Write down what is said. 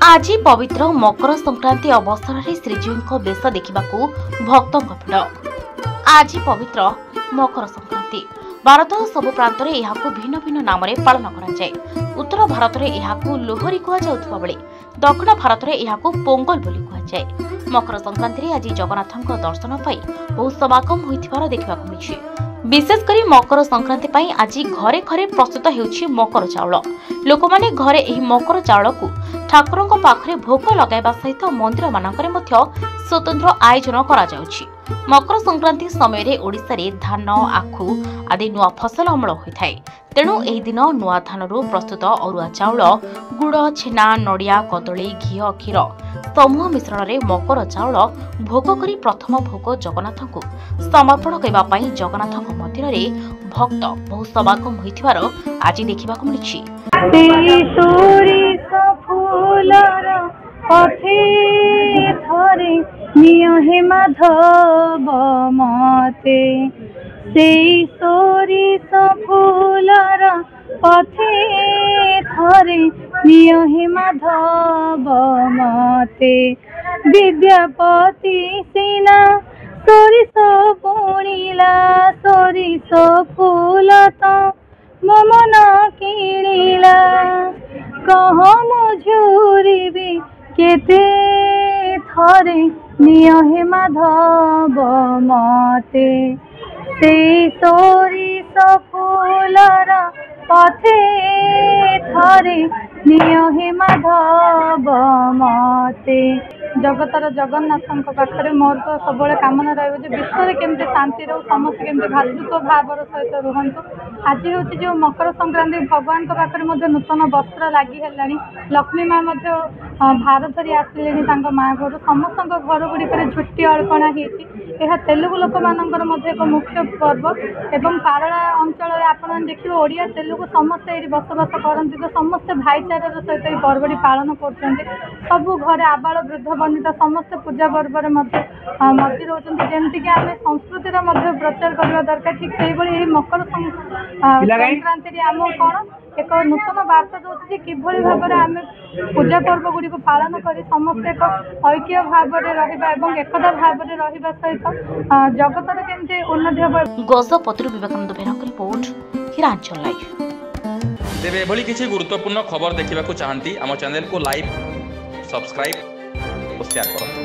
आज पवित्र मकर संक्रांति अवसर में श्रीजीव बेश देखा भक्तों भिड़। आज पवित्र मकर संक्रांति भारत सबु प्रांत में यह भिन्न भिन्न नाम पालन कराए। उत्तर भारत में यह लोहरी कहुवा बेले दक्षिण भारत में यह पोंगल बोली कहुए। मकर संक्रांति आज जगन्नाथ दर्शन पर बहु समागम होइथिबार देखा मिली। विशेषकर मकर संक्रांति पाई आज घरे घरे प्रस्तुत होउछि मकर चाउल। लोक माने घरे एही मकर चाउल को ठाकुरंक पाखरे भोग लगाइबा सहित मंदिर मानकरे मध्य स्वतंत्र आयोजन करा जाउछि। मकर संक्रांति समय रे ओडिसा रे धान आखु आदि नुआ फसल अमल होइथाय। तेणु एही दिन नुआ धानरू प्रस्तुत अरुआ चाउल गुड़ छेना नड़िया कदली घी क्षीर समूह मिश्रण रे मकर चाउल भोग करी प्रथम भोग जगन्नाथ को समर्पण करबा पई जगन्नाथ मंदिर रे भक्त बहु समागम होइथिबार आज देखिबा को मिलिछि। पथे थरे नियहे माधव मते से सोरिष फूलर पथे थरे नियहे माधव मते विद्यापति सिना सोरिष बुणिला सोरिष फूल तो ममन किणिला कह मुझुरी केते थरे नियहे माधव मते से सोरिष फूलर पथे थरे नियहे माधव मते। जगतर जगन्नाथ पाखे मोर तो सब कामना रही विश्व केमती शांति रो समस्त केमती भातृत्व भावर सहित रुहतु। आज हूँ जो मकर संक्रांति भगवान पाखे नूतन वस्त्र लगी है। लक्ष्मी माँ भार धरी आसिले माँ घर समस्त घर गुड़िक झुटी अल्पना हो तेलुगु लोक मान एक मुख्य पर्व एवं पारला अंचल आप देखिए ओडिया तेलुगु समस्ते ये बसवास करती तो समस्ते भाईचार सहित ये पर्वटी पालन कर सबू घरे आबाल वृद्ध बनिता समस्त पूजा पर्व मध्य रोचते जमीक आम संस्कृतिर प्रचार करने दरकार। ठीक से मकर संक्रांति आम कौन एक नूतन वार्ता दूसरी किभली भाव में आम पूजा पर्व गुड़ी पालन कर समस्ते एक ऐक्य भाव में एकता भाव में रहा सहित जगतर केमती उन्नति हम। गजपति विवेकानंद बेहरा रिपोर्ट हिरांचल लाइव। तेरे एभली किसी गुरुत्वपूर्ण खबर देखा चाहती आम चैनल को लाइक सब्सक्राइब और शेयर करें।